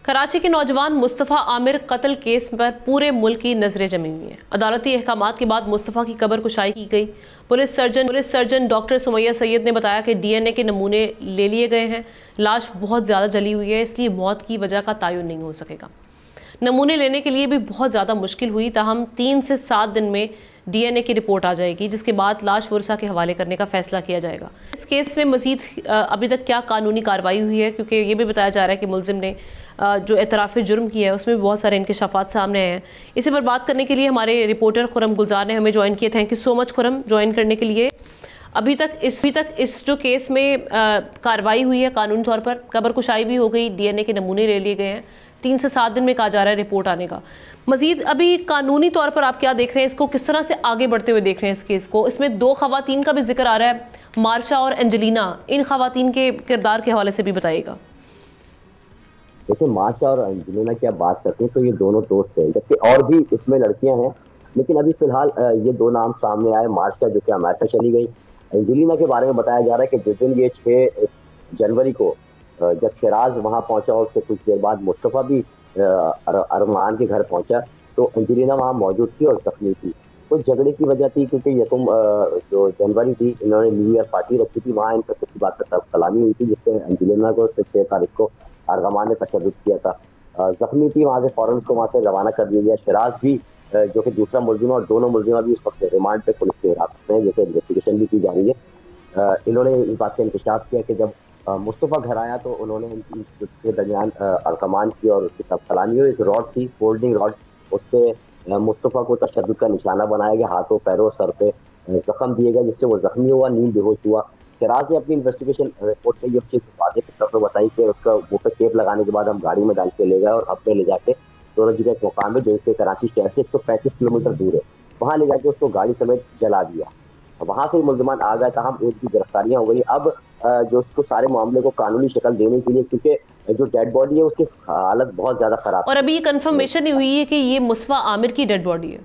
कराची के नौजवान मुस्तफ़ा आमिर कत्ल केस पर पूरे मुल्क की नजरें जमी हुई हैं। अदालती अहकामात के बाद मुस्तफ़ा की कब्र कुशाई की गई। Police surgeon doctor Sumaiya Syed ने बताया कि डीएनए के नमूने ले लिए गए हैं। लाश बहुत ज़्यादा जली हुई है, इसलिए मौत की वजह का तयन नहीं हो सकेगा। नमूने लेने के लिए भी बहुत ज़्यादा मुश्किल हुई, ताहम 3 से 7 दिन में डीएनए की रिपोर्ट आ जाएगी, जिसके बाद लाश वर्षा के हवाले करने का फैसला किया जाएगा। इस केस में मजीद अभी तक क्या कानूनी कार्रवाई हुई है, क्योंकि ये भी बताया जा रहा है कि मुलजिम ने जो एतराफ़ जुर्म किया है उसमें भी बहुत सारे इंकशाफात सामने आए हैं। इसी पर बात करने के लिए हमारे रिपोर्टर खुरम गुलजार ने हमें ज्वाइन किया। Thank you so much Khurram, join करने के लिए। अभी तक इस जो केस में कार्रवाई हुई है कानूनी तौर पर, कब्र कुशाई भी हो गई, डीएनए के नमूने ले लिए गए हैं, 3 से 7 दिन में कहा जा रहा है रिपोर्ट आने का। मजीद अभी कानूनी तौर पर आप क्या देख रहे हैं, इसको किस तरह से आगे बढ़ते हुए देख रहे हैं इस केस को? इसमें 2 खवातीन का भी जिक्र आ रहा है, मार्शा और एंजेलिना। इन खवातीन के किरदार के हवाले से भी बताइएगा। देखिए, मार्शा और एंजेलिना की आप बात करते हैं तो ये दोनों दोस्त हैं, जबकि और भी इसमें लड़कियां हैं, लेकिन अभी फिलहाल ये 2 नाम सामने आए। मार्शा जो कि अमेरिका चली गई। एंजेलिना के बारे में बताया जा रहा है कि जिस दिन ये 6 जनवरी को जब शिराज वहां पहुंचा और उसके कुछ देर बाद मुस्तफ़ा भी अरमान के घर पहुंचा, तो एंजेलिना वहां मौजूद थी और जख्मी थी। तो झगड़े की वजह थी क्योंकि यकम जो जनवरी थी, इन्होंने न्यू ईयर पार्टी रखी थी, वहाँ इन पर किसी बात पर सलामी हुई थी, जिससे एंजेलिना को 6 तारीख को अरमान ने तशद्दुद किया था। जख्मी थी, वहाँ से फौरन उसको वहाँ से रवाना कर दिया गया। शिराज भी जो कि दूसरा मुलजिम, और दोनों मुलजिमा भी इस वक्त रिमांड पे पुलिस के हिरासत में, जैसे इन्वेस्टिगेशन भी की जा रही है। इन्होंने इस बात का इंकशाफ किया कि जब मुस्तफ़ा घर आया तो उन्होंने के दरमियान अरकमान की और उसकी सब सलामी हुई। एक रॉड थी, फोल्डिंग रॉड, उससे मुस्तफ़ा को तशद्दुद का निशाना बनाया गया, हाथों पैरों सर पे जख्म दिए गए, जिससे वो जख्मी हुआ, नींद बेहोश हुआ। शिराज ने अपनी इन्वेस्टिगेशन रिपोर्ट में ये चीज़ वादे के तौर पर बताई कि उसका मुँह पे टेप लगाने के बाद हम गाड़ी में डाल के ले गए और अपने ले जाके दोरजी का एक मुकाम है जो कि कराची शहर से 135 किलोमीटर दूर है, वहाँ ले जाके उसको गाड़ी समेत जला दिया। वहां से मुलजमान आ गए, तमाम एक की गिरफ्तारियां हो गई। अब जो उसको सारे मामले को कानूनी शक्ल देने के लिए, क्योंकि जो डेड बॉडी है उसकी हालत बहुत ज्यादा खराब, और अभी ये कंफर्मेशन नहीं हुई है कि ये मुस्तफ़ा आमिर की डेड बॉडी है।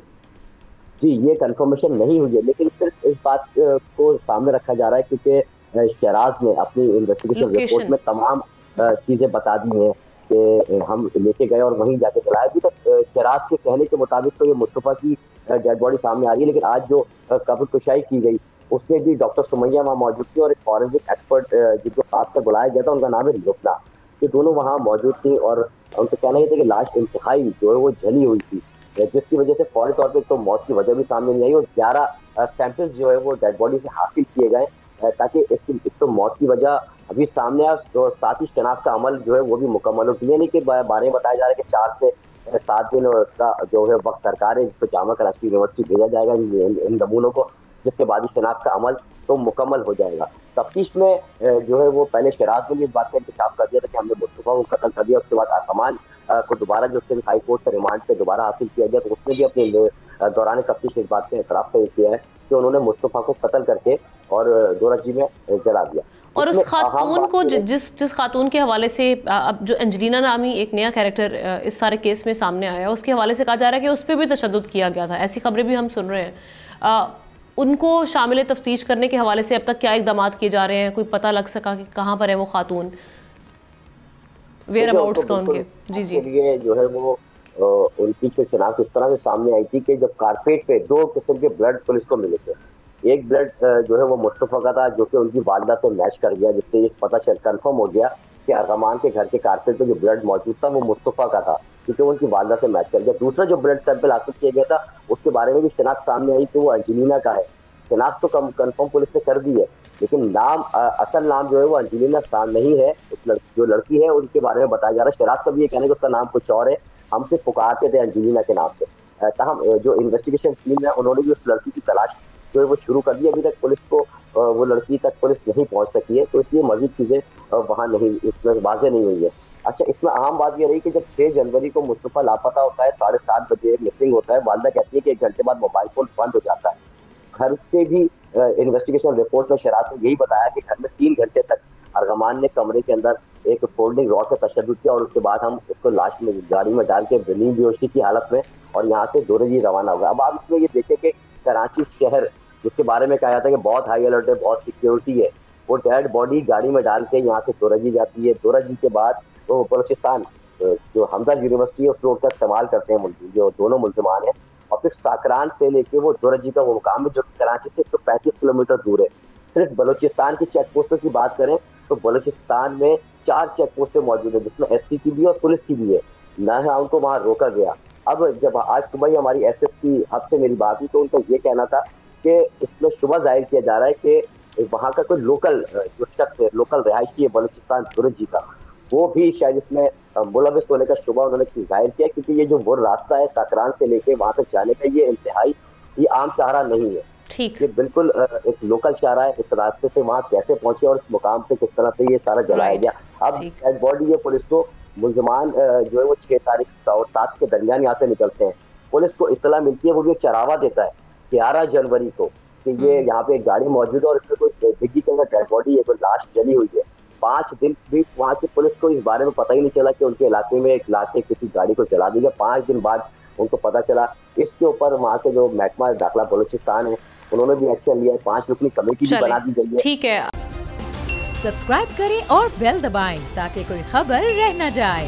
जी, ये कंफर्मेशन नहीं हुई है, लेकिन सिर्फ इस बात को सामने रखा जा रहा है क्योंकि शिराज ने अपनी इन्वेस्टिगेशन रिपोर्ट में तमाम चीजें बता दी हैं कि हम लेके गए और वहीं जाके चलाया। अभी तक शिराज के कहने के मुताबिक तो ये मुस्तफ़ा की डेड बॉडी सामने आ रही है, लेकिन आज जो कब्र कुशाई की गई उसमें भी डॉक्टर सुमैया वहाँ मौजूद थी और एक फॉरेंसिक एक्सपर्ट जिनको खासकर बुलाया गया था, उनका नाम है लुबना। ये दोनों वहाँ मौजूद थी और उनका कहना यह था कि लाश इंतहाई जो है वो जली हुई थी, जिसकी वजह से फौरी तौर पर तो मौत की वजह भी सामने नहीं आई और 11 सैंपल्स जो है वो डेड बॉडी से हासिल किए गए, ताकि इसकी तो मौत की वजह अभी सामने आए, तो साथ ही शनाख्त का अमल जो है वो भी मुकम्मल हो। डीएनए के बारे में बताया जा रहा है कि 4 से 7 दिन का जो है वक्त सरकार है, जिसको जामा कराची यूनिवर्सिटी भेजा जाएगा इन नमूनों को, जिसके बाद ही शनाख्त का अमल तो मुकम्मल हो जाएगा। तफ्तीश में जो है वो पहले शिराज ने भी इस बात का इंकशाफ कर दिया था कि हमने मुस्तफ़ा को कत्ल कर दिया। उसके बाद अरकमान को दोबारा जो उसके हाई कोर्ट से रिमांड पे दोबारा हासिल किया गया, तो उसने भी अपने दौरान तफ्तीश इस बात का एतराफ़ किया है कि उन्होंने मुस्तफ़ा को कत्ल करके और दोरजी में जला दिया। और उस खातून को जिस खातून के हवाले से अब जो एंजेलिना नामी एक नया कैरेक्टर इस सारे केस में सामने आया, उसके हवाले से कहा जा रहा है कि उस पर भी तशद्दुद किया गया था, ऐसी खबरें भी हम सुन रहे हैं। उनको शामिल तफ्तीश करने के हवाले से अब तक क्या इकदाम किए जा रहे हैं? कोई पता लग सका कि कहाँ पर है वो खातून, वेयर अबाउट्स का उनके? जी जी, ये जो है वो उनकी जो शनाख्त इस तरह से सामने आई थी कि जब कारपेट पे 2 किस्म के ब्लड पुलिस को मिले थे। एक ब्लड जो है वो मुस्तफ़ा का था, जो कि उनकी वालदा से मैच कर गया, जिससे ये पता चल कन्फर्म हो गया कि अरकमान के घर के कारपेट पे जो ब्लड मौजूद था वो मुस्तफ़ा का था, क्योंकि उनकी वालदा से मैच कर गया। दूसरा जो ब्लड सैंपल हासिल किया गया था उसके बारे में भी शनाख्त सामने आई कि वो एंजेलिना का है। शनाख्त तो कन्फर्म पुलिस ने कर दी है, लेकिन नाम असल नाम जो है वो एंजेलिना स्थान नहीं है। जो लड़की है उनके बारे में बताया जा रहा है। शिराज का भी ये कहना है कि उसका नाम कुछ और है, हमसे पुकारते थे एंजेलिना के नाम से। तहम जो इन्वेस्टिगेशन टीम है उन्होंने भी उस लड़की की तलाश जो है वो शुरू कर दी। अभी तक पुलिस को वो लड़की तक पुलिस नहीं पहुंच सकी है, तो इसलिए मजीद चीजें वहाँ नहीं, इसमें वाज़ेह नहीं हुई है। अच्छा, इसमें अहम बात यह रही कि जब 6 जनवरी को मुस्तफ़ा लापता होता है, 7:30 बजे मिसिंग होता है, वालदा कहती है कि 1 घंटे बाद मोबाइल फोन बंद हो जाता है। घर से भी इन्वेस्टिगेशन रिपोर्ट में शरात ने यही बताया कि घर में 3 घंटे तक अरकमान ने कमरे के अंदर एक फोल्डिंग रॉड से तशद्दुद किया और उसके बाद हम उसको लाश में गाड़ी में डाल के नींद बेहोशी की हालत में और यहाँ से दोरजी रवाना हो गया। अब आप इसमें ये देखें कि कराची शहर, जिसके बारे में कहा जाता है कि बहुत हाई अलर्ट है, बहुत सिक्योरिटी है, वो डेड बॉडी गाड़ी में डाल के यहाँ से दोरजी जाती है। दोरजी के बाद वो बलूचिस्तान जो हमदर्द यूनिवर्सिटी है उस रोड का इस्तेमाल करते हैं जो दोनों मुल्जिमान हैं। और फिर साकरान से लेके वो जोरजी का वो मुकाम है जो कराची से 135 किलोमीटर दूर है। सिर्फ बलूचिस्तान की चेक पोस्टों की बात करें तो बलूचिस्तान में 4 चेक पोस्टें मौजूद है, जिसमें SC की भी और पुलिस की भी है। न है उनको वहां रोका गया। अब जब आज सुबह ही हमारी SSP हब से मेरी बात हुई तो उनका ये कहना था कि इसमें शुबा जाहिर किया जा रहा है कि वहां का कोई लोकल जो शख्स है, लोकल रिहायशी है बलूचिस्तान जोरजी का, वो भी शायद इसमें मुलविस होने का शुबा उन्होंने जाहिर किया, क्योंकि ये जो वो रास्ता है साकरान से लेके वहां तक जाने का, ये इंतहाई ये आम शाहरा नहीं है। ठीक, ये बिल्कुल एक लोकल शाहरा है। इस रास्ते से वहां कैसे पहुंचे और इस मुकाम पे किस तरह से ये सारा जलाया गया। अब डेड बॉडी है, पुलिस को मुलजमान जो है वो 6 तारीख और 7 के दरमियान यहाँ से निकलते हैं। पुलिस को इत्तला मिलती है, वो भी चरावा देता है 11 जनवरी को कि ये यहाँ पे एक गाड़ी मौजूद है और इसमें कोई डिग्गी के अंदर डेड बॉडी है, कोई लाश जली हुई है। 5 दिन भी वहाँ की पुलिस को इस बारे में पता ही नहीं चला कि उनके इलाके में एक लाके किसी गाड़ी को जला दी गई। 5 दिन बाद उनको पता चला। इसके ऊपर वहाँ के जो महकमा दाखिला बलूचिस्तान है उन्होंने भी एक्शन लिया है। 5 रुकनी कमेटी भी बना दी गई है। ठीक है, सब्सक्राइब करें और बेल दबाएं ताकि कोई खबर रह न जाए।